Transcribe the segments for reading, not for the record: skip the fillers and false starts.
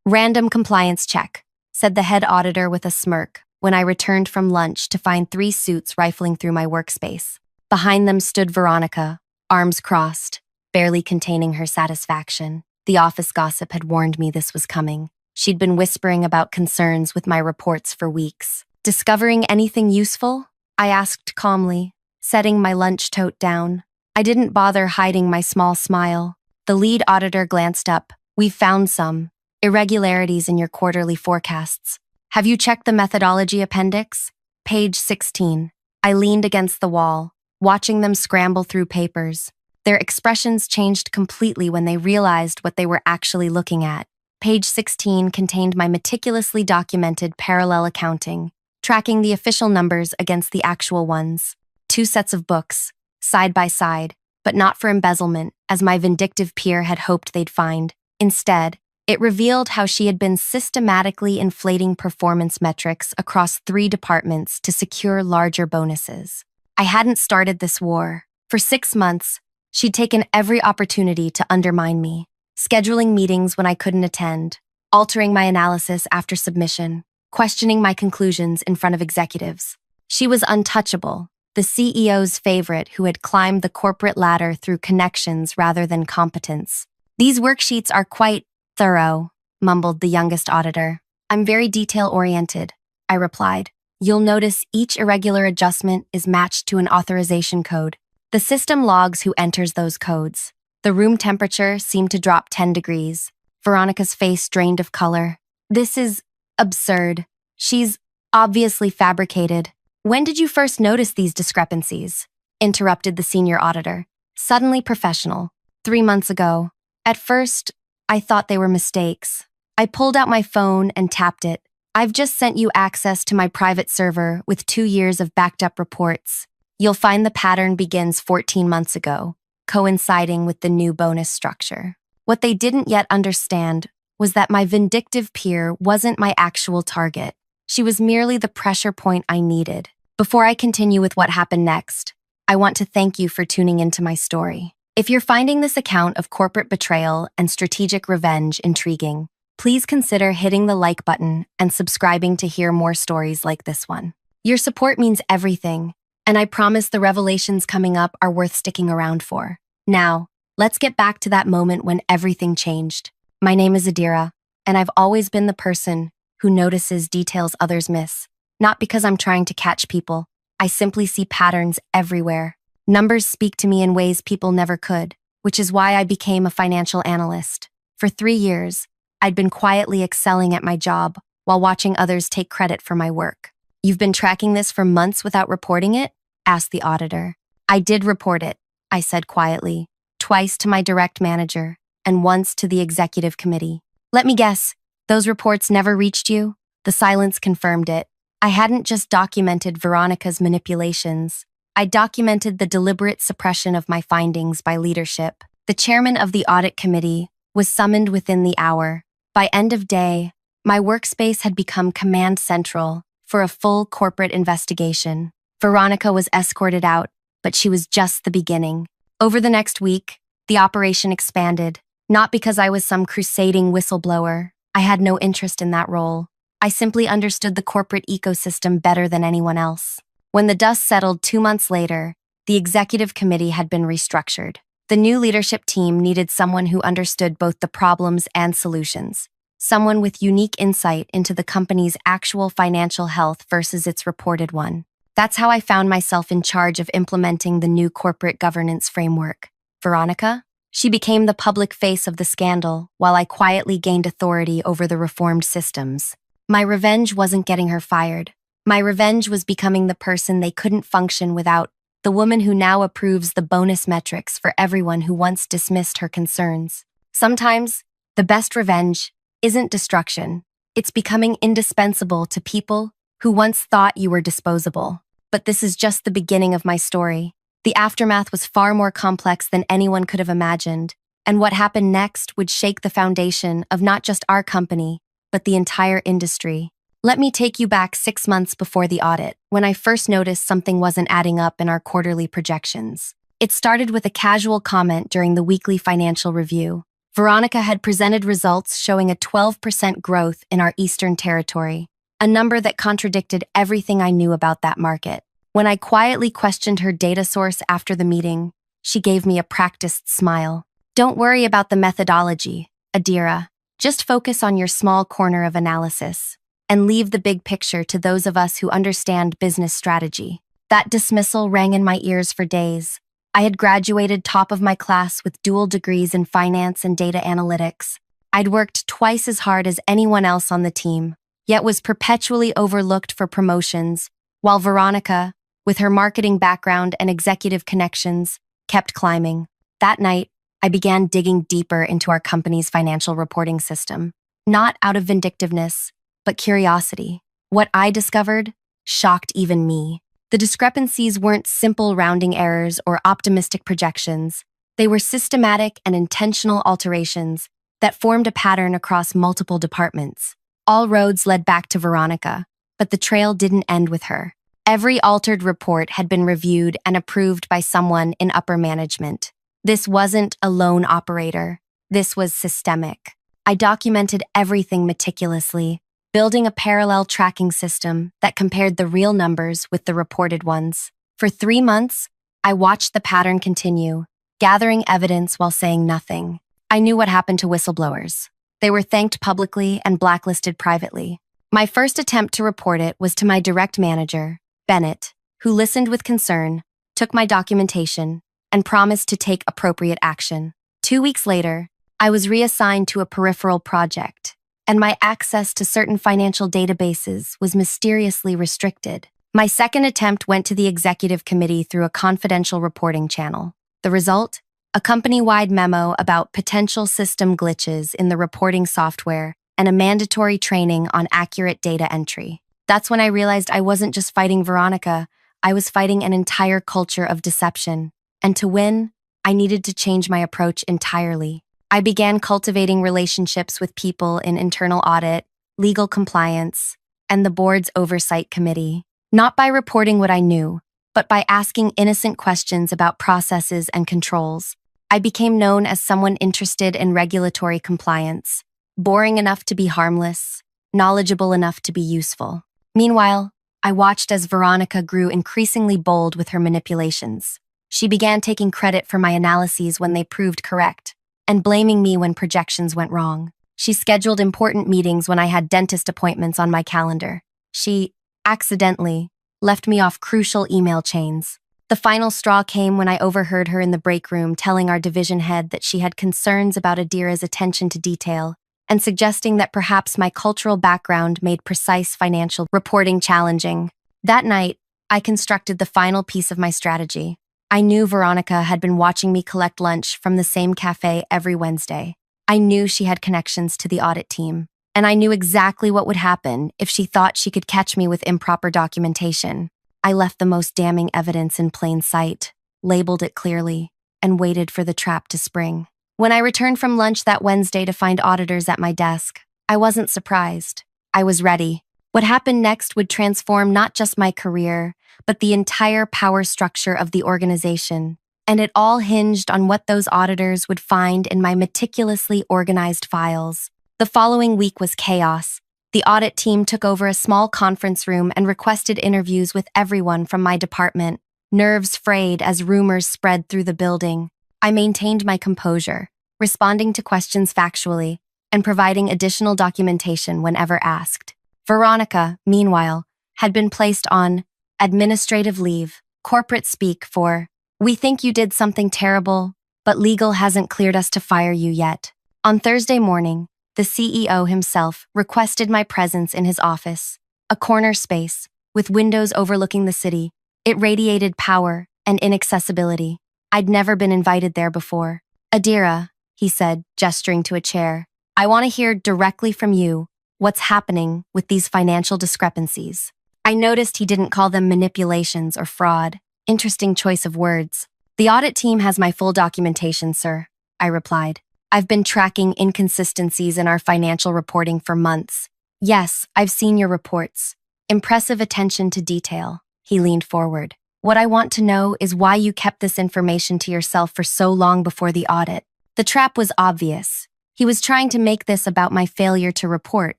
Random compliance check, said the head auditor with a smirk when I returned from lunch to find 3 suits rifling through my workspace. Behind them stood Veronica, arms crossed, barely containing her satisfaction. The office gossip had warned me this was coming. She'd been whispering about concerns with my reports for weeks. Discovering anything useful? I asked calmly, setting my lunch tote down. I didn't bother hiding my small smile. The lead auditor glanced up. "We've found some irregularities in your quarterly forecasts. Have you checked the methodology appendix? Page 16. I leaned against the wall, watching them scramble through papers. Their expressions changed completely when they realized what they were actually looking at. Page 16 contained my meticulously documented parallel accounting, tracking the official numbers against the actual ones. 2 sets of books, side by side, but not for embezzlement, as my vindictive peer had hoped they'd find. Instead, it revealed how she had been systematically inflating performance metrics across 3 departments to secure larger bonuses. I hadn't started this war. For 6 months, she'd taken every opportunity to undermine me, scheduling meetings when I couldn't attend, altering my analysis after submission, questioning my conclusions in front of executives. She was untouchable, the CEO's favorite who had climbed the corporate ladder through connections rather than competence. "These worksheets are quite thorough," mumbled the youngest auditor. "I'm very detail-oriented," I replied. "You'll notice each irregular adjustment is matched to an authorization code. The system logs who enters those codes." The room temperature seemed to drop 10 degrees. Veronica's face drained of color. "This is absurd. She's obviously fabricated." "When did you first notice these discrepancies?" interrupted the senior auditor, suddenly professional. 3 months ago. At first, I thought they were mistakes. I pulled out my phone and tapped it. "I've just sent you access to my private server with 2 years of backed-up reports. You'll find the pattern begins 14 months ago, coinciding with the new bonus structure." What they didn't yet understand was that my vindictive peer wasn't my actual target. She was merely the pressure point I needed. Before I continue with what happened next, I want to thank you for tuning into my story. If you're finding this account of corporate betrayal and strategic revenge intriguing, please consider hitting the like button and subscribing to hear more stories like this one. Your support means everything, and I promise the revelations coming up are worth sticking around for. Now, let's get back to that moment when everything changed. My name is Adira, and I've always been the person who notices details others miss. Not because I'm trying to catch people. I simply see patterns everywhere. Numbers speak to me in ways people never could, which is why I became a financial analyst. For 3 years, I'd been quietly excelling at my job while watching others take credit for my work. "You've been tracking this for months without reporting it?" asked the auditor. "I did report it," I said quietly, "twice to my direct manager and once to the executive committee." "Let me guess, those reports never reached you?" The silence confirmed it. I hadn't just documented Veronica's manipulations. I documented the deliberate suppression of my findings by leadership. The chairman of the audit committee was summoned within the hour. By end of day, my workspace had become command central for a full corporate investigation. Veronica was escorted out, but she was just the beginning. Over the next week, the operation expanded, not because I was some crusading whistleblower. I had no interest in that role. I simply understood the corporate ecosystem better than anyone else. When the dust settled 2 months later, the executive committee had been restructured. The new leadership team needed someone who understood both the problems and solutions, someone with unique insight into the company's actual financial health versus its reported one. That's how I found myself in charge of implementing the new corporate governance framework. Veronica? She became the public face of the scandal, while I quietly gained authority over the reformed systems. My revenge wasn't getting her fired. My revenge was becoming the person they couldn't function without, the woman who now approves the bonus metrics for everyone who once dismissed her concerns. Sometimes, the best revenge isn't destruction. It's becoming indispensable to people who once thought you were disposable. But this is just the beginning of my story. The aftermath was far more complex than anyone could have imagined, and what happened next would shake the foundation of not just our company, but the entire industry. Let me take you back 6 months before the audit, when I first noticed something wasn't adding up in our quarterly projections. It started with a casual comment during the weekly financial review. Veronica had presented results showing a 12% growth in our Eastern territory, a number that contradicted everything I knew about that market. When I quietly questioned her data source after the meeting, she gave me a practiced smile. Don't worry about the methodology, Adira. Just focus on your small corner of analysis and leave the big picture to those of us who understand business strategy. That dismissal rang in my ears for days. I had graduated top of my class with dual degrees in finance and data analytics. I'd worked twice as hard as anyone else on the team, yet was perpetually overlooked for promotions, while Veronica, with her marketing background and executive connections, kept climbing. That night, I began digging deeper into our company's financial reporting system, not out of vindictiveness, but curiosity. What I discovered shocked even me. The discrepancies weren't simple rounding errors or optimistic projections. They were systematic and intentional alterations that formed a pattern across multiple departments. All roads led back to Veronica, but the trail didn't end with her. Every altered report had been reviewed and approved by someone in upper management. This wasn't a lone operator. This was systemic. I documented everything meticulously, building a parallel tracking system that compared the real numbers with the reported ones. For 3 months, I watched the pattern continue, gathering evidence while saying nothing. I knew what happened to whistleblowers. They were thanked publicly and blacklisted privately. My first attempt to report it was to my direct manager, Bennett, who listened with concern, took my documentation, and promised to take appropriate action. 2 weeks later, I was reassigned to a peripheral project, and my access to certain financial databases was mysteriously restricted. My second attempt went to the executive committee through a confidential reporting channel. The result? A company-wide memo about potential system glitches in the reporting software and a mandatory training on accurate data entry. That's when I realized I wasn't just fighting Veronica, I was fighting an entire culture of deception. And to win, I needed to change my approach entirely. I began cultivating relationships with people in internal audit, legal compliance, and the board's oversight committee, not by reporting what I knew, but by asking innocent questions about processes and controls. I became known as someone interested in regulatory compliance, boring enough to be harmless, knowledgeable enough to be useful. Meanwhile, I watched as Veronica grew increasingly bold with her manipulations. She began taking credit for my analyses when they proved correct, and blaming me when projections went wrong. She scheduled important meetings when I had dentist appointments on my calendar. She, accidentally, left me off crucial email chains. The final straw came when I overheard her in the break room telling our division head that she had concerns about Adira's attention to detail and suggesting that perhaps my cultural background made precise financial reporting challenging. That night, I constructed the final piece of my strategy. I knew Veronica had been watching me collect lunch from the same cafe every Wednesday. I knew she had connections to the audit team, and I knew exactly what would happen if she thought she could catch me with improper documentation. I left the most damning evidence in plain sight, labeled it clearly, and waited for the trap to spring. When I returned from lunch that Wednesday to find auditors at my desk, I wasn't surprised. I was ready. What happened next would transform not just my career, but the entire power structure of the organization. And it all hinged on what those auditors would find in my meticulously organized files. The following week was chaos. The audit team took over a small conference room and requested interviews with everyone from my department, nerves frayed as rumors spread through the building. I maintained my composure, responding to questions factually, and providing additional documentation whenever asked. Veronica, meanwhile, had been placed on administrative leave, corporate speak for, "We think you did something terrible, but legal hasn't cleared us to fire you yet." On Thursday morning, the CEO himself requested my presence in his office, a corner space with windows overlooking the city. It radiated power and inaccessibility. I'd never been invited there before. "Adira," he said, gesturing to a chair, "I want to hear directly from you what's happening with these financial discrepancies." I noticed he didn't call them manipulations or fraud. Interesting choice of words. "The audit team has my full documentation, sir," I replied. "I've been tracking inconsistencies in our financial reporting for months. Yes, I've seen your reports. Impressive attention to detail." He leaned forward. "What I want to know is why you kept this information to yourself for so long before the audit." The trap was obvious. He was trying to make this about my failure to report,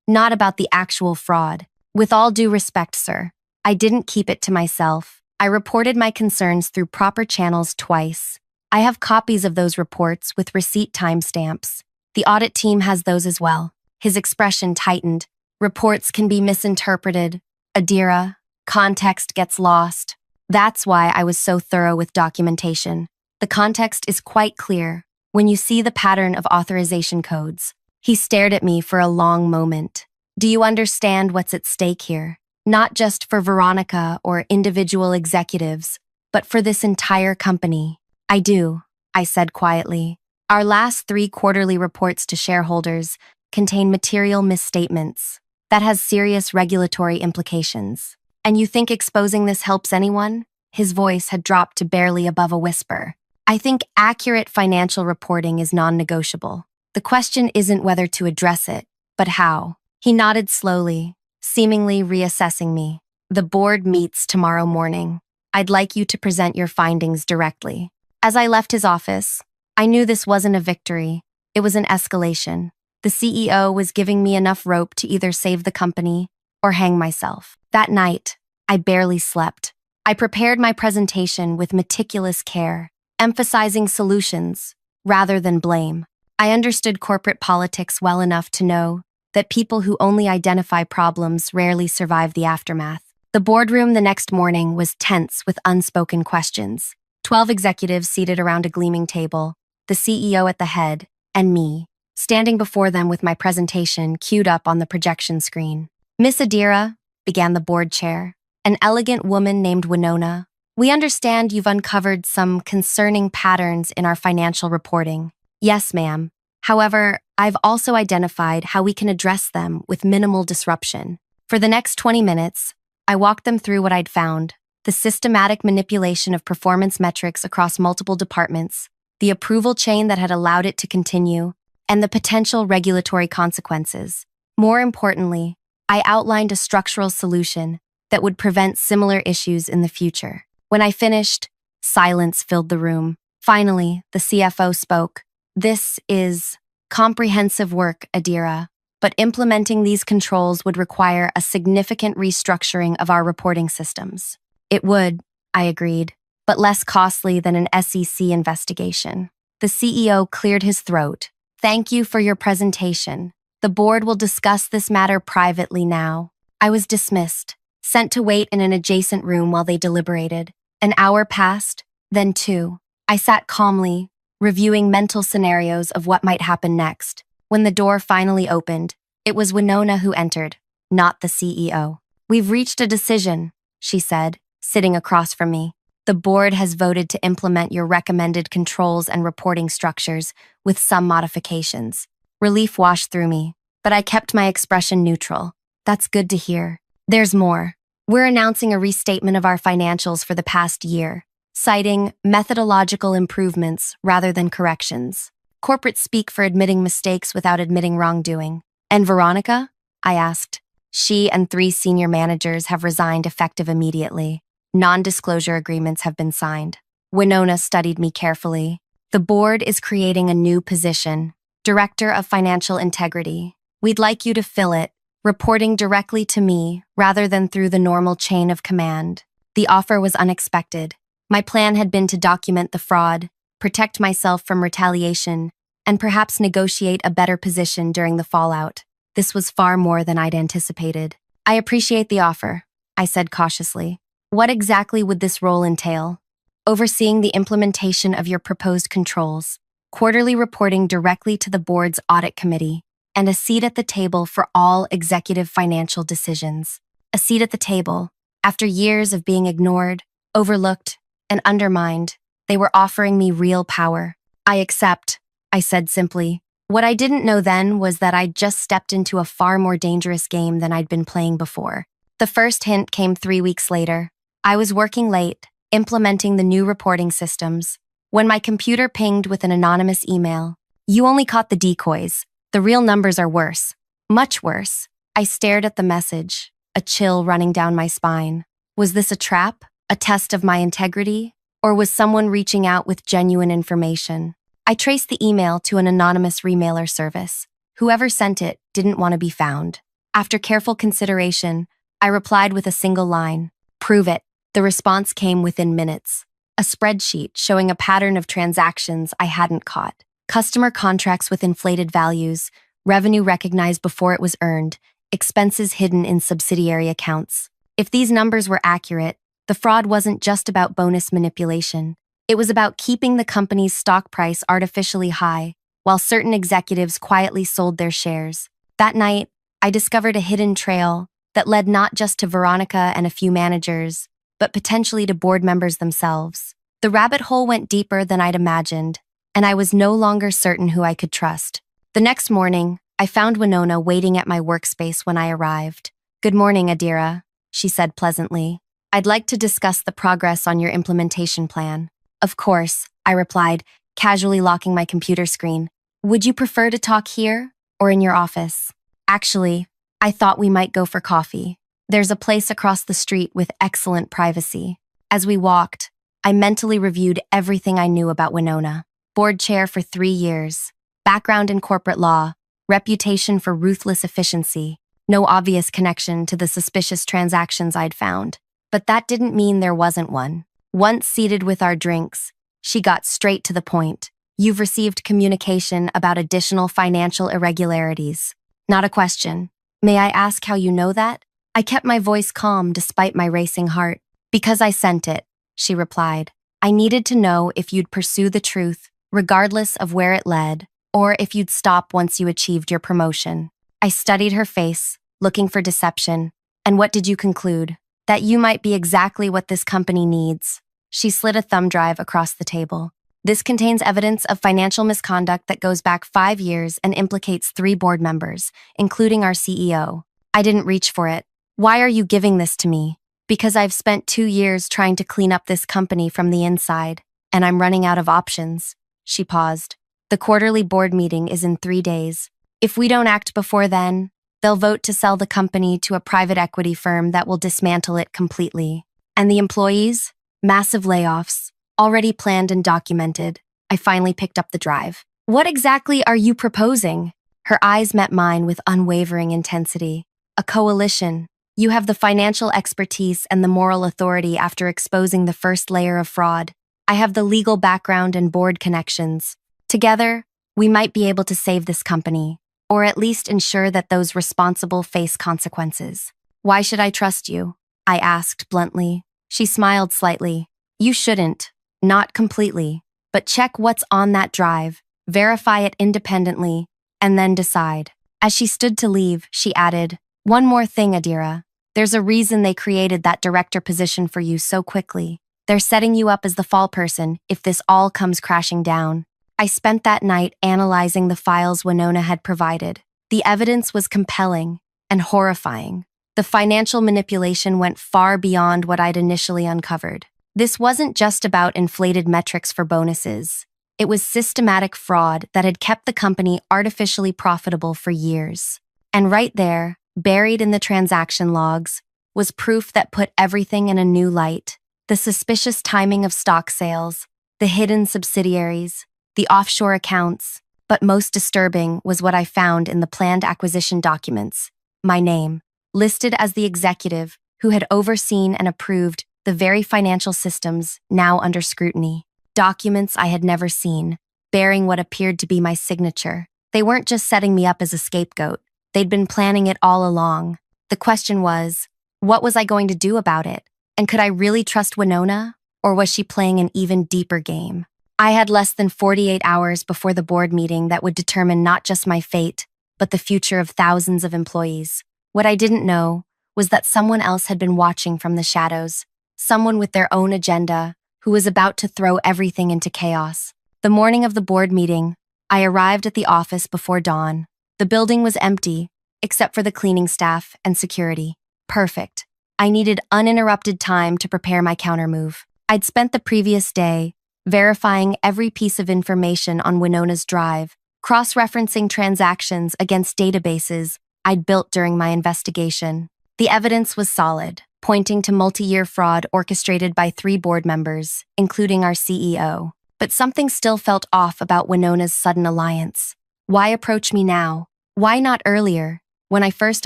not about the actual fraud. With all due respect, sir, I didn't keep it to myself. I reported my concerns through proper channels twice. I have copies of those reports with receipt timestamps. The audit team has those as well. His expression tightened. Reports can be misinterpreted. Adira, context gets lost. That's why I was so thorough with documentation. The context is quite clear when you see the pattern of authorization codes. He stared at me for a long moment. Do you understand what's at stake here? Not just for Veronica or individual executives, but for this entire company. I do, I said quietly. Our last 3 quarterly reports to shareholders contain material misstatements. That has serious regulatory implications. And you think exposing this helps anyone? His voice had dropped to barely above a whisper. I think accurate financial reporting is non-negotiable. The question isn't whether to address it, but how. He nodded slowly, seemingly reassessing me. The board meets tomorrow morning. I'd like you to present your findings directly. As I left his office, I knew this wasn't a victory. It was an escalation. The CEO was giving me enough rope to either save the company or hang myself. That night, I barely slept. I prepared my presentation with meticulous care, emphasizing solutions rather than blame. I understood corporate politics well enough to know that people who only identify problems rarely survive the aftermath. The boardroom the next morning was tense with unspoken questions. 12 executives seated around a gleaming table, the CEO at the head, and me, standing before them with my presentation queued up on the projection screen. Miss Adira, began the board chair, an elegant woman named Winona, we understand you've uncovered some concerning patterns in our financial reporting. Yes, ma'am. However, I've also identified how we can address them with minimal disruption. For the next 20 minutes, I walked them through what I'd found: the systematic manipulation of performance metrics across multiple departments, the approval chain that had allowed it to continue, and the potential regulatory consequences. More importantly, I outlined a structural solution that would prevent similar issues in the future. When I finished, silence filled the room. Finally, the CFO spoke. This is comprehensive work, Adira, but implementing these controls would require a significant restructuring of our reporting systems. It would, I agreed, but less costly than an SEC investigation. The CEO cleared his throat. Thank you for your presentation. The board will discuss this matter privately now. I was dismissed, sent to wait in an adjacent room while they deliberated. An hour passed, then 2. I sat calmly, reviewing mental scenarios of what might happen next. When the door finally opened, it was Winona who entered, not the CEO. We've reached a decision, she said, sitting across from me. The board has voted to implement your recommended controls and reporting structures with some modifications. Relief washed through me, but I kept my expression neutral. That's good to hear. There's more. We're announcing a restatement of our financials for the past year, citing methodological improvements rather than corrections. Corporate speak for admitting mistakes without admitting wrongdoing. And Veronica? I asked. She and 3 senior managers have resigned effective immediately. Non-disclosure agreements have been signed. Winona studied me carefully. The board is creating a new position, Director of Financial Integrity. We'd like you to fill it, reporting directly to me rather than through the normal chain of command. The offer was unexpected. My plan had been to document the fraud, protect myself from retaliation, and perhaps negotiate a better position during the fallout. This was far more than I'd anticipated. I appreciate the offer, I said cautiously. What exactly would this role entail? Overseeing the implementation of your proposed controls, quarterly reporting directly to the board's audit committee, and a seat at the table for all executive financial decisions. A seat at the table. After years of being ignored, overlooked, and undermined, they were offering me real power. I accept, I said simply. What I didn't know then was that I'd just stepped into a far more dangerous game than I'd been playing before. The first hint came 3 weeks later. I was working late, implementing the new reporting systems, when my computer pinged with an anonymous email. You only caught the decoys. The real numbers are worse. Much worse. I stared at the message, a chill running down my spine. Was this a trap? A test of my integrity? Or was someone reaching out with genuine information? I traced the email to an anonymous remailer service. Whoever sent it didn't want to be found. After careful consideration, I replied with a single line, "Prove it." The response came within minutes. A spreadsheet showing a pattern of transactions I hadn't caught. Customer contracts with inflated values, revenue recognized before it was earned, expenses hidden in subsidiary accounts. If these numbers were accurate, the fraud wasn't just about bonus manipulation. It was about keeping the company's stock price artificially high, while certain executives quietly sold their shares. That night, I discovered a hidden trail that led not just to Veronica and a few managers, but potentially to board members themselves. The rabbit hole went deeper than I'd imagined, and I was no longer certain who I could trust. The next morning, I found Winona waiting at my workspace when I arrived. "Good morning, Adira," she said pleasantly. "I'd like to discuss the progress on your implementation plan." "Of course," I replied, casually locking my computer screen. "Would you prefer to talk here or in your office?" "Actually, I thought we might go for coffee. There's a place across the street with excellent privacy." As we walked, I mentally reviewed everything I knew about Winona. Board chair for 3 years, background in corporate law, reputation for ruthless efficiency, no obvious connection to the suspicious transactions I'd found. But that didn't mean there wasn't one. Once seated with our drinks, she got straight to the point. "You've received communication about additional financial irregularities." Not a question. "May I ask how you know that?" I kept my voice calm despite my racing heart. "Because I sent it," she replied. "I needed to know if you'd pursue the truth, regardless of where it led, or if you'd stop once you achieved your promotion." I studied her face, looking for deception. "And what did you conclude?" "That you might be exactly what this company needs." She slid a thumb drive across the table. "This contains evidence of financial misconduct that goes back 5 years and implicates 3 board members, including our CEO. I didn't reach for it. Why are you giving this to me?" "Because I've spent 2 years trying to clean up this company from the inside, and I'm running out of options." She paused. "The quarterly board meeting is in 3 days. If we don't act before then, they'll vote to sell the company to a private equity firm that will dismantle it completely. And the employees? Massive layoffs, already planned and documented." I finally picked up the drive. "What exactly are you proposing?" Her eyes met mine with unwavering intensity. "A coalition. You have the financial expertise and the moral authority after exposing the first layer of fraud. I have the legal background and board connections. Together, we might be able to save this company, or at least ensure that those responsible face consequences." "Why should I trust you?" I asked bluntly. She smiled slightly. "You shouldn't. Not completely. But check what's on that drive, verify it independently, and then decide." As she stood to leave, she added, "One more thing, Adira. There's a reason they created that director position for you so quickly. They're setting you up as the fall person if this all comes crashing down." I spent that night analyzing the files Winona had provided. The evidence was compelling and horrifying. The financial manipulation went far beyond what I'd initially uncovered. This wasn't just about inflated metrics for bonuses. It was systematic fraud that had kept the company artificially profitable for years. And right there, buried in the transaction logs, was proof that put everything in a new light. The suspicious timing of stock sales, the hidden subsidiaries, the offshore accounts, but most disturbing was what I found in the planned acquisition documents. My name, listed as the executive who had overseen and approved the very financial systems now under scrutiny. Documents I had never seen, bearing what appeared to be my signature. They weren't just setting me up as a scapegoat. They'd been planning it all along. The question was, what was I going to do about it? And could I really trust Winona? Or was she playing an even deeper game? I had less than 48 hours before the board meeting that would determine not just my fate, but the future of thousands of employees. What I didn't know was that someone else had been watching from the shadows, someone with their own agenda who was about to throw everything into chaos. The morning of the board meeting, I arrived at the office before dawn. The building was empty, except for the cleaning staff and security. Perfect. I needed uninterrupted time to prepare my countermove. I'd spent the previous day verifying every piece of information on Winona's drive, cross-referencing transactions against databases I'd built during my investigation. The evidence was solid, pointing to multi-year fraud orchestrated by 3 board members, including our CEO. but something still felt off about Winona's sudden alliance. Why approach me now? Why not earlier, when I first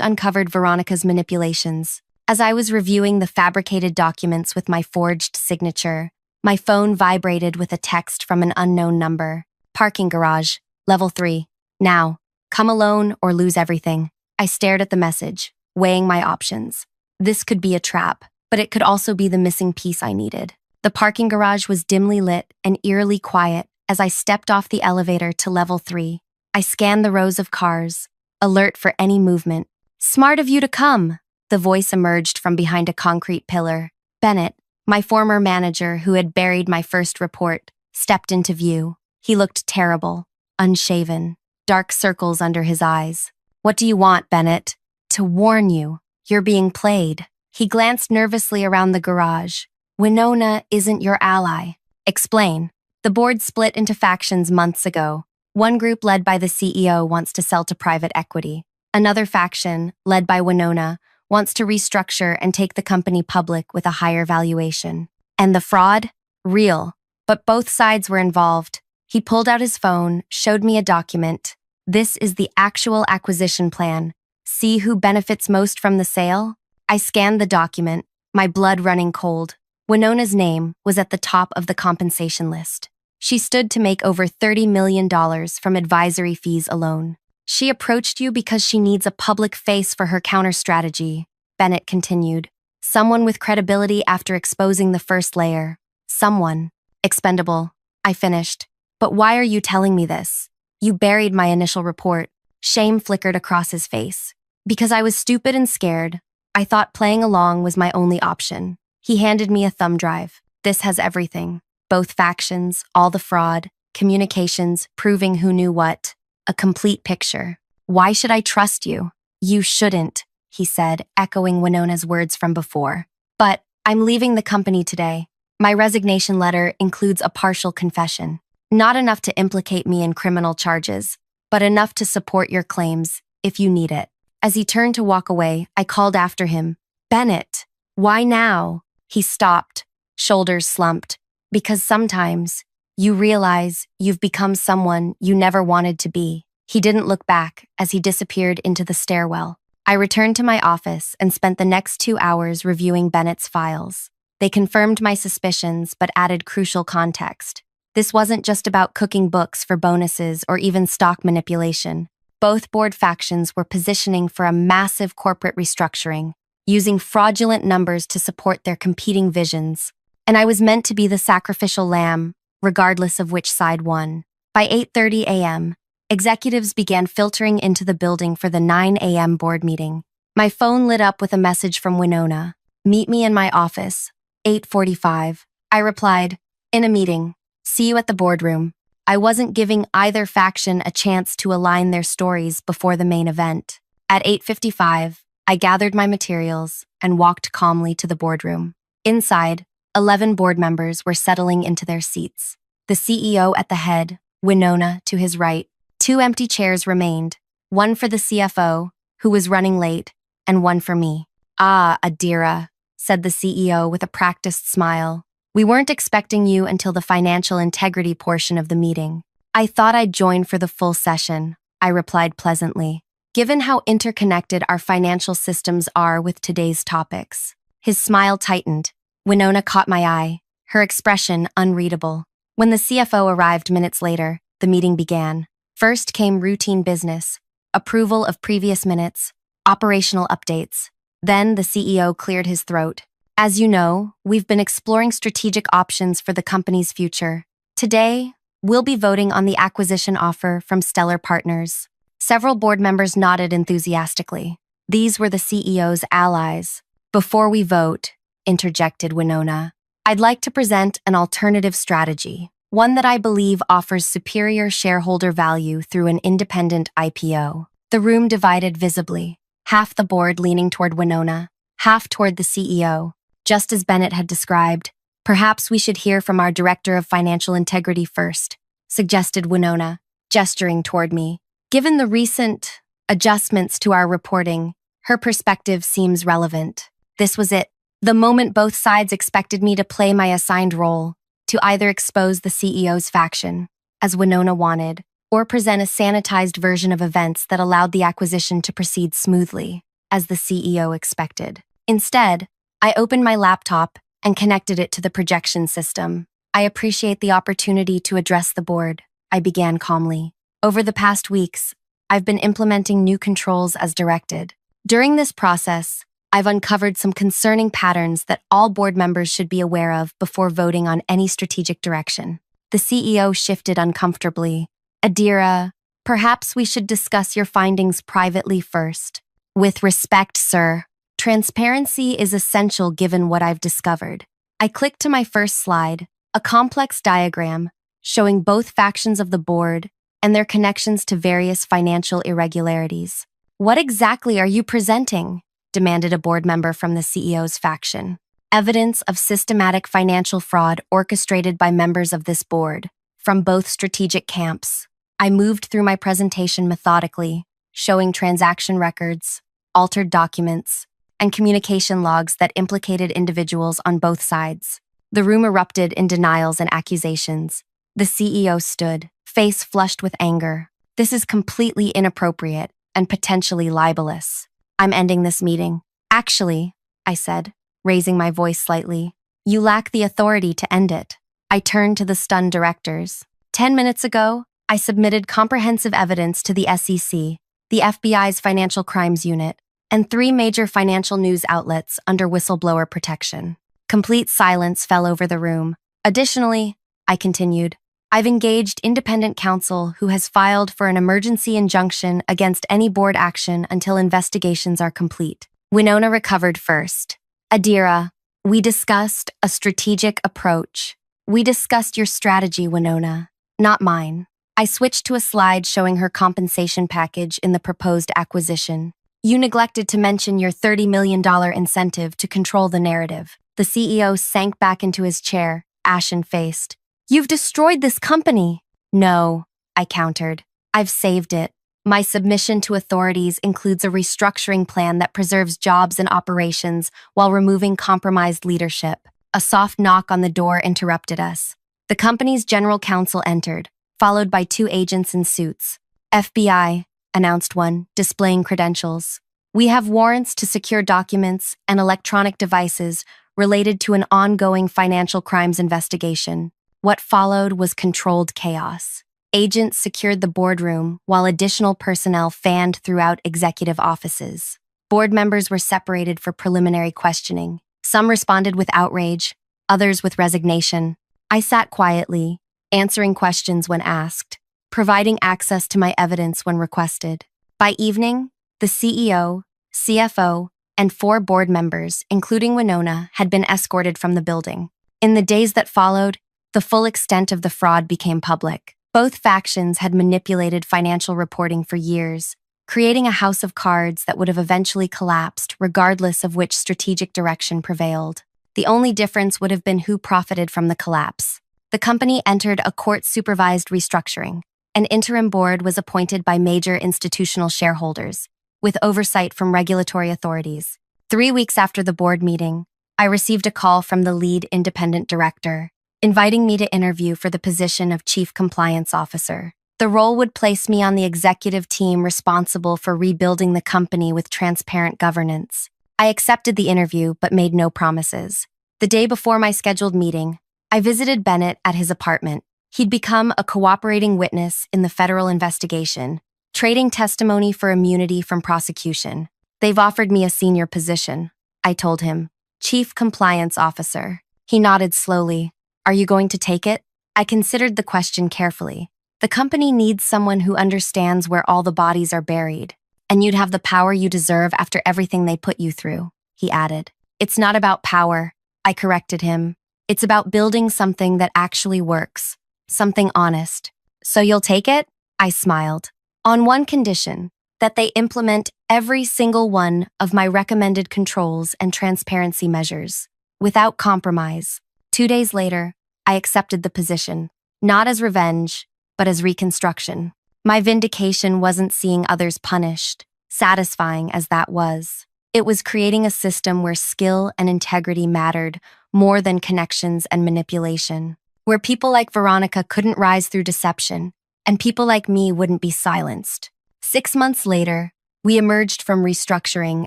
uncovered Veronica's manipulations? As I was reviewing the fabricated documents with my forged signature, my phone vibrated with a text from an unknown number. Parking garage, level 3. Now, come alone or lose everything. I stared at the message, weighing my options. This could be a trap, but it could also be the missing piece I needed. The parking garage was dimly lit and eerily quiet as I stepped off the elevator to level 3. I scanned the rows of cars, alert for any movement. Smart of you to come, the voice emerged from behind a concrete pillar. Bennett, my former manager who had buried my first report, stepped into view. He looked terrible, unshaven, dark circles under his eyes. What do you want, Bennett? To warn you, you're being played. He glanced nervously around the garage. Winona isn't your ally. Explain. The board split into factions months ago. One group led by the CEO wants to sell to private equity. Another faction, led by Winona, wants to restructure and take the company public with a higher valuation. And the fraud? Real. But both sides were involved. He pulled out his phone, showed me a document. This is the actual acquisition plan. See who benefits most from the sale? I scanned the document, my blood running cold. Winona's name was at the top of the compensation list. She stood to make over $30 million from advisory fees alone. She approached you because she needs a public face for her counter-strategy, Bennett continued. Someone with credibility after exposing the first layer. Someone. Expendable. I finished. But why are you telling me this? You buried my initial report. Shame flickered across his face. Because I was stupid and scared. I thought playing along was my only option. He handed me a thumb drive. This has everything. Both factions, all the fraud, communications, proving who knew what. A complete picture. Why should I trust you? You shouldn't, he said, echoing Winona's words from before. But I'm leaving the company today. My resignation letter includes a partial confession. Not enough to implicate me in criminal charges, but enough to support your claims, if you need it. As he turned to walk away, I called after him. Bennett, why now? He stopped, shoulders slumped. Because sometimes, you realize you've become someone you never wanted to be. He didn't look back as he disappeared into the stairwell. I returned to my office and spent the next 2 hours reviewing Bennett's files. They confirmed my suspicions but added crucial context. This wasn't just about cooking books for bonuses or even stock manipulation. Both board factions were positioning for a massive corporate restructuring, using fraudulent numbers to support their competing visions. And I was meant to be the sacrificial lamb, regardless of which side won. By 8:30 a.m., executives began filtering into the building for the 9 a.m. board meeting. My phone lit up with a message from Winona. Meet me in my office, 8:45. I replied, in a meeting. See you at the boardroom. I wasn't giving either faction a chance to align their stories before the main event. At 8:55, I gathered my materials and walked calmly to the boardroom. Inside, 11 board members were settling into their seats. The CEO at the head, Winona to his right. 2 empty chairs remained, one for the CFO, who was running late, and one for me. Ah, Adira, said the CEO with a practiced smile. We weren't expecting you until the financial integrity portion of the meeting. I thought I'd join for the full session, I replied pleasantly, given how interconnected our financial systems are with today's topics. His smile tightened. Winona caught my eye, her expression unreadable. When the CFO arrived minutes later, the meeting began. First came routine business, approval of previous minutes, operational updates. Then the CEO cleared his throat. As you know, we've been exploring strategic options for the company's future. Today, we'll be voting on the acquisition offer from Stellar Partners. Several board members nodded enthusiastically. These were the CEO's allies. Before we vote, interjected Winona, I'd like to present an alternative strategy, one that I believe offers superior shareholder value through an independent IPO. The room divided visibly, half the board leaning toward Winona, half toward the CEO. Just as Bennett had described, perhaps we should hear from our Director of Financial Integrity first, suggested Winona, gesturing toward me. Given the recent adjustments to our reporting, her perspective seems relevant. This was it. The moment both sides expected me to play my assigned role. to either expose the CEO's faction, as Winona wanted, or present a sanitized version of events that allowed the acquisition to proceed smoothly, as the CEO expected. Instead, I opened my laptop and connected it to the projection system. I appreciate the opportunity to address the board, I began calmly. Over the past weeks, I've been implementing new controls as directed. During this process, I've uncovered some concerning patterns that all board members should be aware of before voting on any strategic direction. The CEO shifted uncomfortably. Adira, perhaps we should discuss your findings privately first. With respect, sir. Transparency is essential given what I've discovered. I clicked to my first slide, a complex diagram showing both factions of the board and their connections to various financial irregularities. What exactly are you presenting? Demanded a board member from the CEO's faction. Evidence of systematic financial fraud orchestrated by members of this board, from both strategic camps. I moved through my presentation methodically, showing transaction records, altered documents, and communication logs that implicated individuals on both sides. The room erupted in denials and accusations. The CEO stood, face flushed with anger. This is completely inappropriate and potentially libelous. I'm ending this meeting. Actually, I said, raising my voice slightly, you lack the authority to end it. I turned to the stunned directors. 10 minutes ago, I submitted comprehensive evidence to the SEC, the FBI's Financial Crimes Unit, and 3 major financial news outlets under whistleblower protection. Complete silence fell over the room. Additionally, I continued, I've engaged independent counsel who has filed for an emergency injunction against any board action until investigations are complete. Winona recovered first. Adira, we discussed a strategic approach. We discussed your strategy, Winona, not mine. I switched to a slide showing her compensation package in the proposed acquisition. You neglected to mention your $30 million incentive to control the narrative. The CEO sank back into his chair, ashen-faced. You've destroyed this company. No, I countered. I've saved it. My submission to authorities includes a restructuring plan that preserves jobs and operations while removing compromised leadership. A soft knock on the door interrupted us. The company's general counsel entered, followed by 2 agents in suits. FBI, announced one, displaying credentials. We have warrants to secure documents and electronic devices related to an ongoing financial crimes investigation. What followed was controlled chaos. Agents secured the boardroom while additional personnel fanned throughout executive offices. Board members were separated for preliminary questioning. Some responded with outrage, others with resignation. I sat quietly, answering questions when asked, providing access to my evidence when requested. By evening, the CEO, CFO, and 4 board members, including Winona, had been escorted from the building. In the days that followed, the full extent of the fraud became public. Both factions had manipulated financial reporting for years, creating a house of cards that would have eventually collapsed regardless of which strategic direction prevailed. The only difference would have been who profited from the collapse. The company entered a court-supervised restructuring. An interim board was appointed by major institutional shareholders, with oversight from regulatory authorities. 3 weeks after the board meeting, I received a call from the lead independent director, inviting me to interview for the position of Chief Compliance Officer. The role would place me on the executive team responsible for rebuilding the company with transparent governance. I accepted the interview but made no promises. The day before my scheduled meeting, I visited Bennett at his apartment. He'd become a cooperating witness in the federal investigation, trading testimony for immunity from prosecution. They've offered me a senior position, I told him. Chief Compliance Officer. He nodded slowly. Are you going to take it? I considered the question carefully. The company needs someone who understands where all the bodies are buried, and you'd have the power you deserve after everything they put you through, he added. It's not about power, I corrected him. It's about building something that actually works, something honest. So you'll take it? I smiled. On one condition, that they implement every single one of my recommended controls and transparency measures, without compromise. 2 days later, I accepted the position, not as revenge, but as reconstruction. My vindication wasn't seeing others punished, satisfying as that was. It was creating a system where skill and integrity mattered more than connections and manipulation. where people like Veronica couldn't rise through deception, and people like me wouldn't be silenced. 6 months later, we emerged from restructuring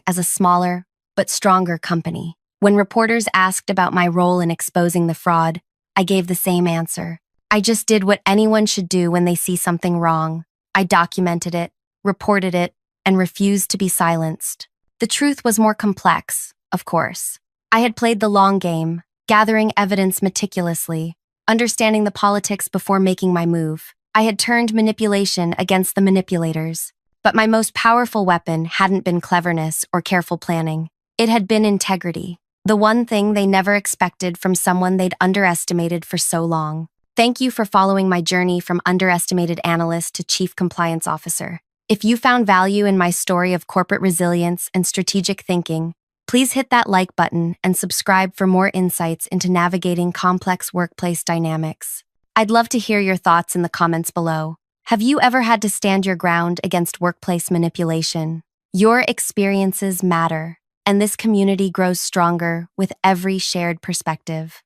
as a smaller but stronger company. When reporters asked about my role in exposing the fraud, I gave the same answer. I just did what anyone should do when they see something wrong. I documented it, reported it, and refused to be silenced. The truth was more complex, of course. I had played the long game, gathering evidence meticulously, understanding the politics before making my move. I had turned manipulation against the manipulators. But my most powerful weapon hadn't been cleverness or careful planning. It had been integrity, the one thing they never expected from someone they'd underestimated for so long. Thank you for following my journey from underestimated analyst to chief compliance officer. If you found value in my story of corporate resilience and strategic thinking, please hit that like button and subscribe for more insights into navigating complex workplace dynamics. I'd love to hear your thoughts in the comments below. Have you ever had to stand your ground against workplace manipulation? Your experiences matter, and this community grows stronger with every shared perspective.